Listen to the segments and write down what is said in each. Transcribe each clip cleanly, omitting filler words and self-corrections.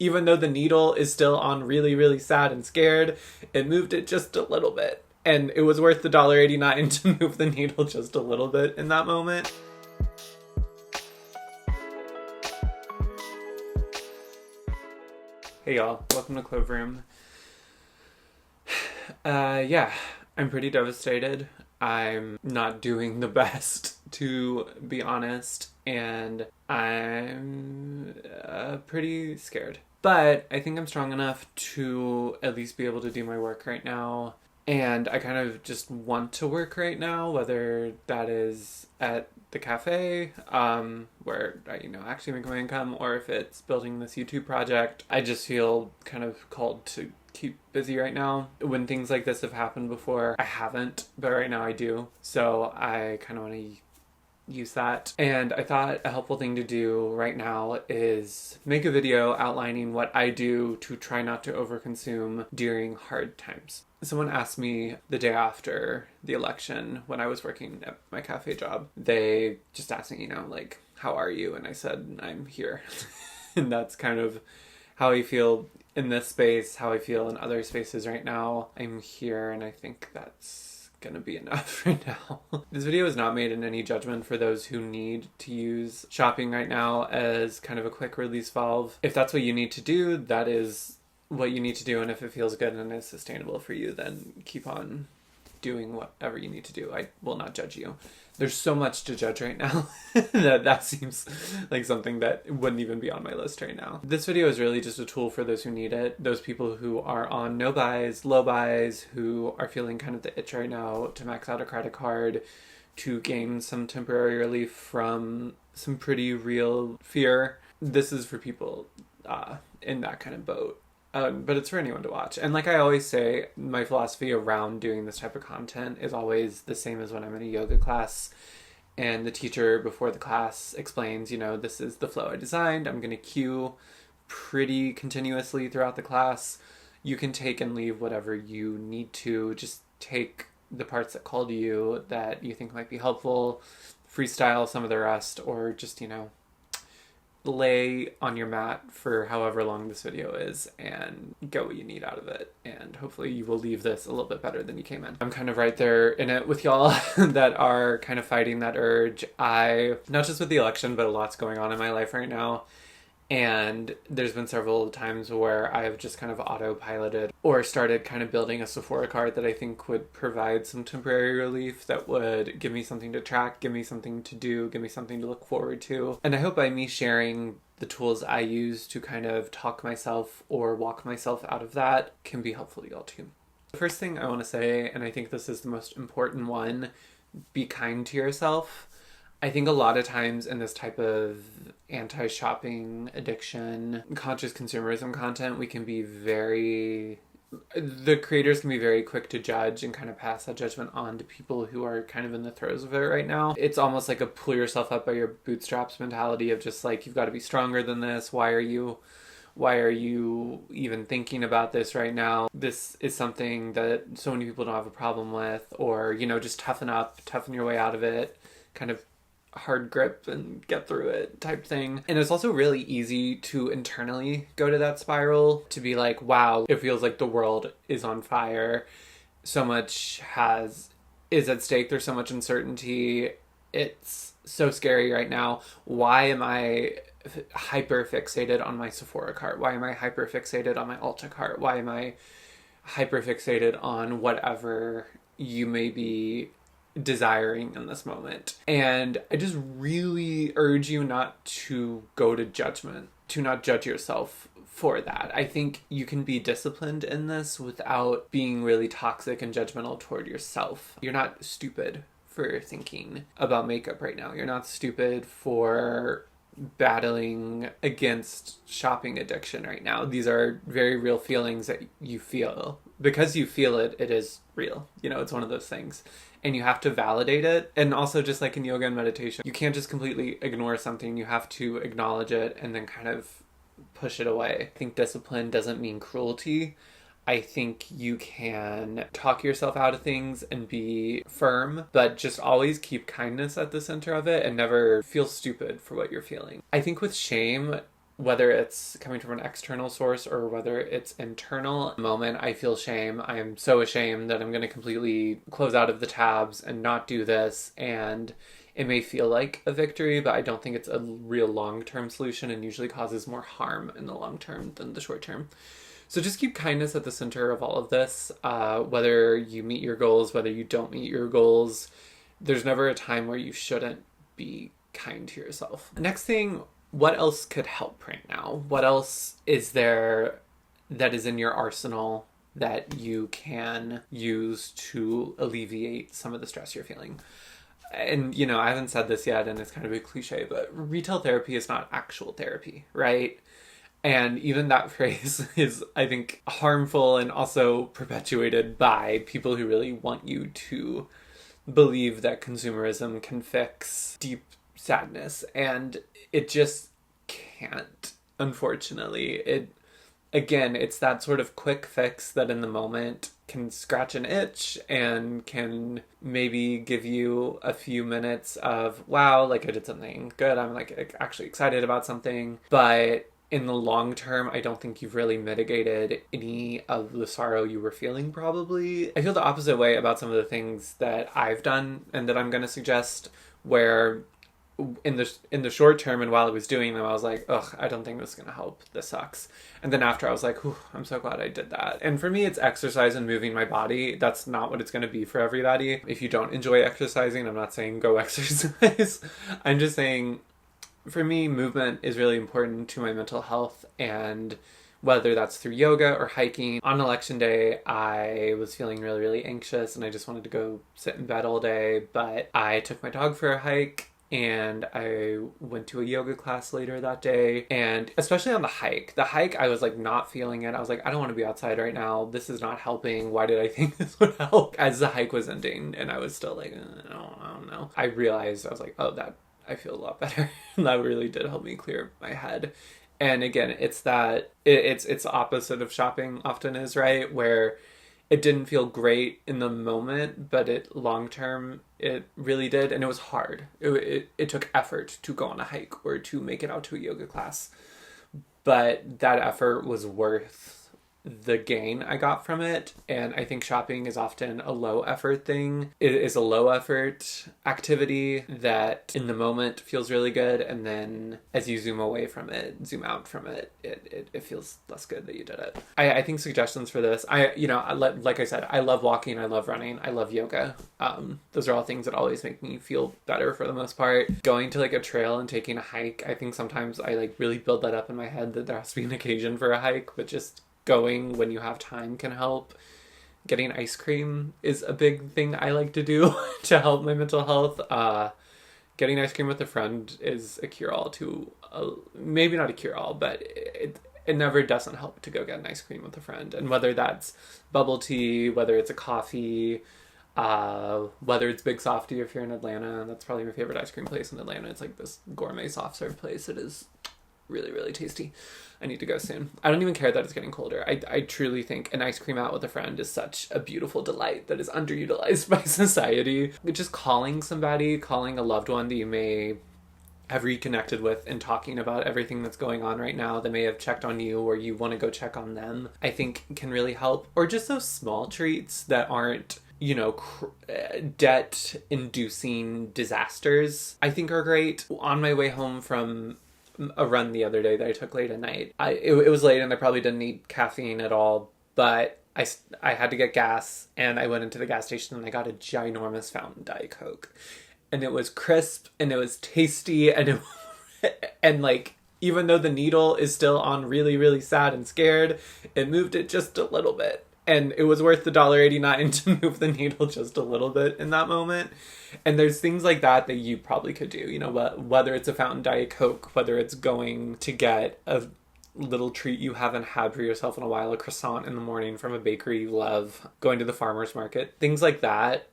Even though the needle is still on really, really sad and scared, it moved it just a little bit. And it was worth the $1.89 to move the needle just a little bit in that moment. Hey y'all, welcome to Clove Room. Yeah, I'm pretty devastated. I'm not doing the best, to be honest, and I'm pretty scared. But I think I'm strong enough to at least be able to do my work right now. And I kind of just want to work right now, whether that is at the cafe, where I, actually make my income, or if it's building this YouTube project. I just feel kind of called to keep busy right now. When things like this have happened before, I haven't, but right now I do. So I kind of want to use that. And I thought a helpful thing to do right now is make a video outlining what I do to try not to overconsume during hard times. Someone asked me the day after the election when I was working at my cafe job. They just asked me, how are you? And I said, I'm here. And that's kind of how I feel in this space, how I feel in other spaces right now. I'm here, and I think that's gonna be enough right now. This video is not made in any judgment for those who need to use shopping right now as kind of a quick release valve. If that's what you need to do, that is what you need to do, and if it feels good and is sustainable for you, then keep on doing whatever you need to do. I will not judge you. There's so much to judge right now that seems like something that wouldn't even be on my list right now. This video is really just a tool for those who need it, those people who are on no buys, low buys, who are feeling kind of the itch right now to max out a credit card, to gain some temporary relief from some pretty real fear. This is for people in that kind of boat. But it's for anyone to watch. And like I always say, my philosophy around doing this type of content is always the same as when I'm in a yoga class and the teacher before the class explains, this is the flow I designed. I'm going to cue pretty continuously throughout the class. You can take and leave whatever you need to. Just take the parts that call to you that you think might be helpful, freestyle some of the rest, or just, lay on your mat for however long this video is and get what you need out of it. And hopefully you will leave this a little bit better than you came in. I'm kind of right there in it with y'all that are kind of fighting that urge. Not just with the election, but a lot's going on in my life right now. And there's been several times where I've just kind of autopiloted or started kind of building a Sephora cart that I think would provide some temporary relief, that would give me something to track, give me something to do, give me something to look forward to. And I hope by me sharing the tools I use to kind of talk myself or walk myself out of that can be helpful to y'all too. The first thing I want to say, and I think this is the most important one, be kind to yourself. I think a lot of times in this type of anti-shopping addiction, conscious consumerism content, the creators can be very quick to judge and kind of pass that judgment on to people who are kind of in the throes of it right now. It's almost like a pull yourself up by your bootstraps mentality of just like, you've got to be stronger than this. Why are you even thinking about this right now? This is something that so many people don't have a problem with, or, just toughen your way out of it, kind of hard grip and get through it type thing. And it's also really easy to internally go to that spiral, to be like, wow, it feels like the world is on fire. So much is at stake. There's so much uncertainty. It's so scary right now. Why am I hyper fixated on my Sephora cart? Why am I hyper fixated on my Ulta cart? Why am I hyper fixated on whatever you may be desiring in this moment? And I just really urge you not to go to judgment, to not judge yourself for that. I think you can be disciplined in this without being really toxic and judgmental toward yourself. You're not stupid for thinking about makeup right now. You're not stupid for battling against shopping addiction right now. These are very real feelings that you feel. Because you feel it, it is real. It's one of those things. And you have to validate it. And also, just like in yoga and meditation, you can't just completely ignore something. You have to acknowledge it and then kind of push it away. I think discipline doesn't mean cruelty. I think you can talk yourself out of things and be firm, but just always keep kindness at the center of it and never feel stupid for what you're feeling. I think with shame, whether it's coming from an external source or whether it's internal moment, I feel shame. I am so ashamed that I'm going to completely close out of the tabs and not do this. And it may feel like a victory, but I don't think it's a real long-term solution and usually causes more harm in the long term than the short term. So just keep kindness at the center of all of this. Whether you meet your goals, whether you don't meet your goals, there's never a time where you shouldn't be kind to yourself. Next thing, what else could help right now? What else is there that is in your arsenal that you can use to alleviate some of the stress you're feeling? And, you know, I haven't said this yet, and it's kind of a cliche, but retail therapy is not actual therapy, right? And even that phrase is, I think, harmful and also perpetuated by people who really want you to believe that consumerism can fix deep sadness. And it just can't, unfortunately. It's that sort of quick fix that in the moment can scratch an itch and can maybe give you a few minutes of, wow, like I did something good. I'm like actually excited about something. But in the long term, I don't think you've really mitigated any of the sorrow you were feeling, probably. I feel the opposite way about some of the things that I've done and that I'm going to suggest, where in the short term and while I was doing them, I was like, ugh, I don't think this is going to help. This sucks. And then after, I was like, I'm so glad I did that. And for me, it's exercise and moving my body. That's not what it's going to be for everybody. If you don't enjoy exercising, I'm not saying go exercise. I'm just saying, for me, movement is really important to my mental health, and whether that's through yoga or hiking. On election day, I was feeling really, really anxious and I just wanted to go sit in bed all day, but I took my dog for a hike and I went to a yoga class later that day. And especially on the hike, I was like not feeling it. I was like, I don't want to be outside right now. This is not helping. Why did I think this would help? As the hike was ending and I was still like, I don't know. I realized, I was like, I feel a lot better. And that really did help me clear my head. And again, it's that it's opposite of shopping often is, right? Where it didn't feel great in the moment, but long term it really did, and it was hard. It took effort to go on a hike or to make it out to a yoga class, but that effort was worth the gain I got from it. And I think shopping is often a low effort thing. It is a low effort activity that in the moment feels really good, and then as you zoom out from it, it feels less good that you did it. I think suggestions for this, like I said, I love walking, I love running, I love yoga. Those are all things that always make me feel better for the most part. Going to like a trail and taking a hike, I think sometimes I like really build that up in my head that there has to be an occasion for a hike, but just going when you have time can help. Getting ice cream is a big thing I like to do to help my mental health. Getting ice cream with a friend is a cure-all to, maybe not a cure-all, but it never doesn't help to go get an ice cream with a friend. And whether that's bubble tea, whether it's a coffee, whether it's Big Softy if you're in Atlanta, that's probably my favorite ice cream place in Atlanta. It's like this gourmet soft serve place. It is really, really tasty. I need to go soon. I don't even care that it's getting colder. I truly think an ice cream out with a friend is such a beautiful delight that is underutilized by society. Just calling somebody, calling a loved one that you may have reconnected with and talking about everything that's going on right now, that may have checked on you or you want to go check on them, I think can really help. Or just those small treats that aren't, debt-inducing disasters, I think are great. On my way home from a run the other day that I took late at night, it was late and I probably didn't need caffeine at all, but I had to get gas, and I went into the gas station and I got a ginormous fountain Diet Coke, and it was crisp and it was tasty, and and like, even though the needle is still on really, really sad and scared, it moved it just a little bit. And it was worth the $1.89 to move the needle just a little bit in that moment. And there's things like that you probably could do, whether it's a fountain Diet Coke, whether it's going to get a little treat you haven't had for yourself in a while, a croissant in the morning from a bakery you love, going to the farmer's market, things like that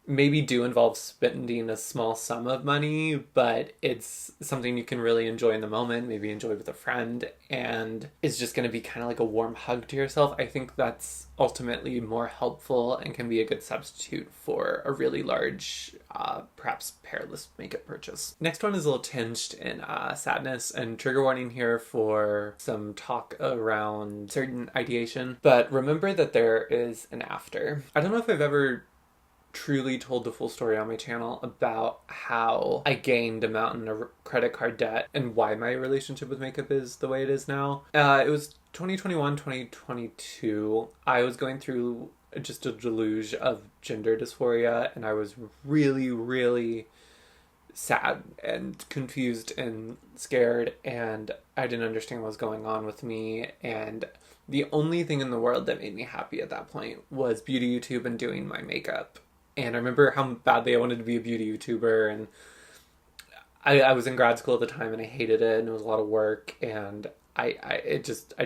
maybe do involve spending a small sum of money, but it's something you can really enjoy in the moment, maybe enjoy with a friend, and is just going to be kind of like a warm hug to yourself. I think that's ultimately more helpful and can be a good substitute for a really large, perhaps perilous makeup purchase. Next one is a little tinged in sadness, and trigger warning here for some talk around certain ideation, but remember that there is an after. I don't know if I've ever truly told the full story on my channel about how I gained a mountain of credit card debt and why my relationship with makeup is the way it is now. It was 2021, 2022. I was going through just a deluge of gender dysphoria, and I was really, really sad and confused and scared, and I didn't understand what was going on with me, and the only thing in the world that made me happy at that point was beauty YouTube and doing my makeup. And I remember how badly I wanted to be a beauty YouTuber, and I was in grad school at the time, and I hated it, and it was a lot of work, and I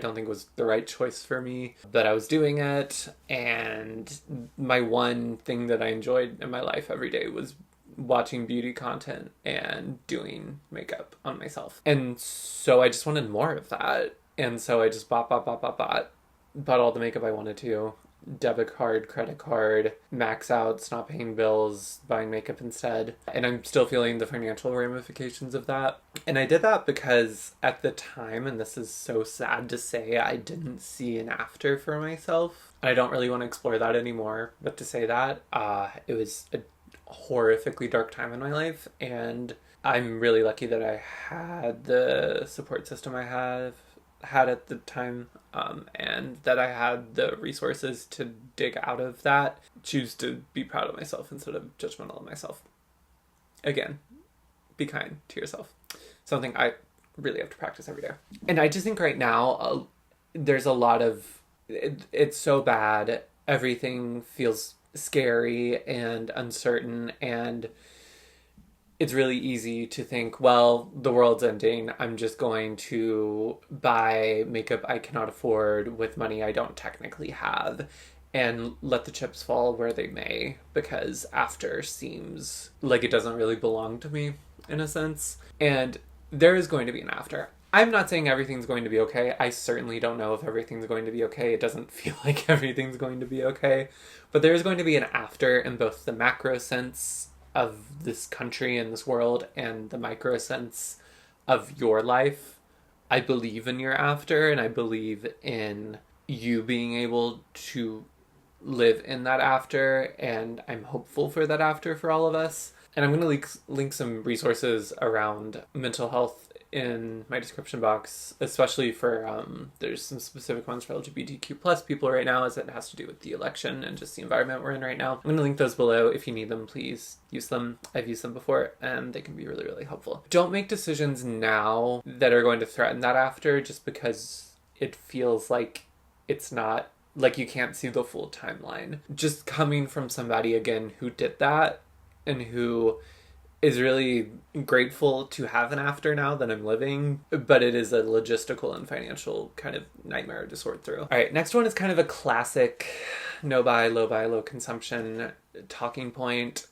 don't think it was the right choice for me, but I was doing it, and my one thing that I enjoyed in my life every day was watching beauty content and doing makeup on myself. And so I just wanted more of that, and so I just bought all the makeup I wanted to. Debit card, credit card, max out, stop paying bills, buying makeup instead. And I'm still feeling the financial ramifications of that. And I did that because at the time, and this is so sad to say, I didn't see an after for myself. I don't really want to explore that anymore, but to say that, it was a horrifically dark time in my life, and I'm really lucky that I had the support system I had at the time, and that I had the resources to dig out of that. Choose to be proud of myself instead of judgmental of myself. Again, be kind to yourself. Something I really have to practice every day. And I just think right now, there's a lot of, it's so bad. Everything feels scary and uncertain, and it's really easy to think, well, the world's ending. I'm just going to buy makeup I cannot afford with money I don't technically have, and let the chips fall where they may, because after seems like it doesn't really belong to me, in a sense. And there is going to be an after. I'm not saying everything's going to be okay. I certainly don't know if everything's going to be okay. It doesn't feel like everything's going to be okay. But there's going to be an after in both the macro sense of this country and this world and the micro sense of your life. I believe in your after, and I believe in you being able to live in that after, and I'm hopeful for that after for all of us. And I'm going to link some resources around mental health in my description box, especially for, there's some specific ones for LGBTQ plus people right now, as it has to do with the election and just the environment we're in right now. I'm going to link those below. If you need them, please use them. I've used them before, and they can be really, really helpful. Don't make decisions now that are going to threaten that after, just because it feels like it's not, like you can't see the full timeline. Just coming from somebody, again, who did that, and who is really grateful to have an after now that I'm living, but it is a logistical and financial kind of nightmare to sort through. All right, next one is kind of a classic no buy, low consumption talking point.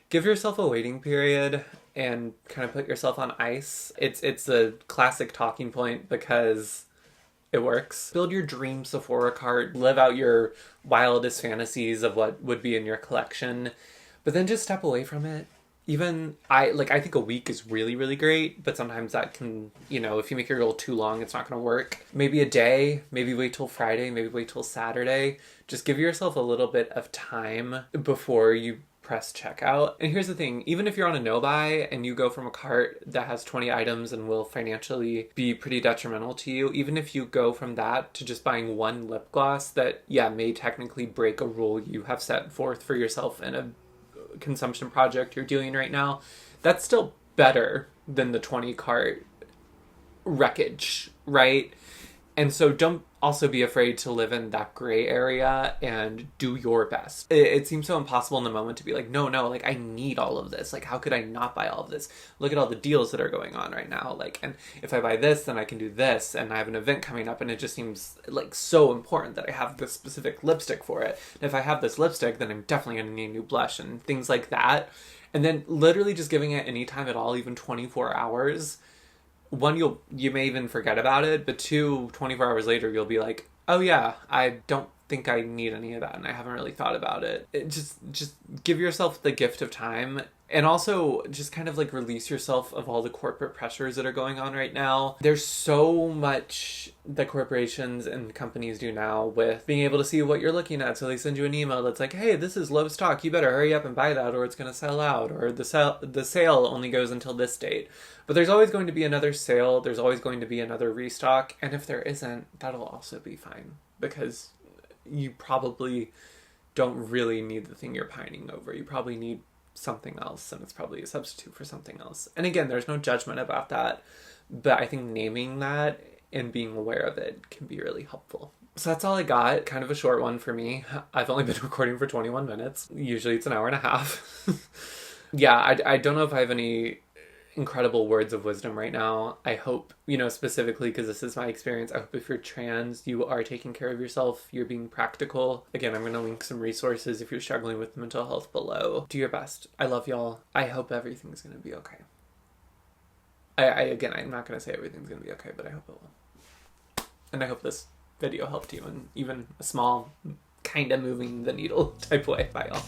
Give yourself a waiting period and kind of put yourself on ice. It's a classic talking point because it works. Build your dream Sephora cart, live out your wildest fantasies of what would be in your collection, but then just step away from it. Even I think a week is really, really great, but sometimes that can, if you make your goal too long, it's not going to work. Maybe a day, maybe wait till Friday, maybe wait till Saturday. Just give yourself a little bit of time before you press checkout. And here's the thing, even if you're on a no buy and you go from a cart that has 20 items and will financially be pretty detrimental to you, even if you go from that to just buying one lip gloss that, may technically break a rule you have set forth for yourself in a consumption project you're doing right now, that's still better than the 20 cart wreckage, right? And so don't also be afraid to live in that gray area and do your best. It seems so impossible in the moment to be like, no, like I need all of this. Like, how could I not buy all of this? Look at all the deals that are going on right now. Like, and if I buy this, then I can do this, and I have an event coming up, and it just seems like so important that I have this specific lipstick for it. And if I have this lipstick, then I'm definitely going to need a new blush and things like that. And then literally just giving it any time at all, even 24 hours. One, you may even forget about it, but two, 24 hours later, you'll be like, oh yeah, I don't think I need any of that, and I haven't really thought about it. Just give yourself the gift of time, and also just kind of like release yourself of all the corporate pressures that are going on right now. There's so much that corporations and companies do now with being able to see what you're looking at, so they send you an email that's like, hey, this is low stock, you better hurry up and buy that or it's going to sell out, or the sale only goes until this date. But there's always going to be another sale, there's always going to be another restock, and if there isn't, that'll also be fine, because you probably don't really need the thing you're pining over. You probably need something else, and it's probably a substitute for something else. And again, there's no judgment about that, but I think naming that and being aware of it can be really helpful. So that's all I got. Kind of a short one for me. I've only been recording for 21 minutes. Usually it's an hour and a half. Yeah, I don't know if I have any incredible words of wisdom right now. I hope, specifically because this is my experience, I hope if you're trans, you are taking care of yourself, you're being practical. Again, I'm going to link some resources if you're struggling with mental health below. Do your best. I love y'all. I hope everything's going to be okay. Again, I'm not going to say everything's going to be okay, but I hope it will. And I hope this video helped you in even a small, kind of moving the needle type way. Bye, y'all.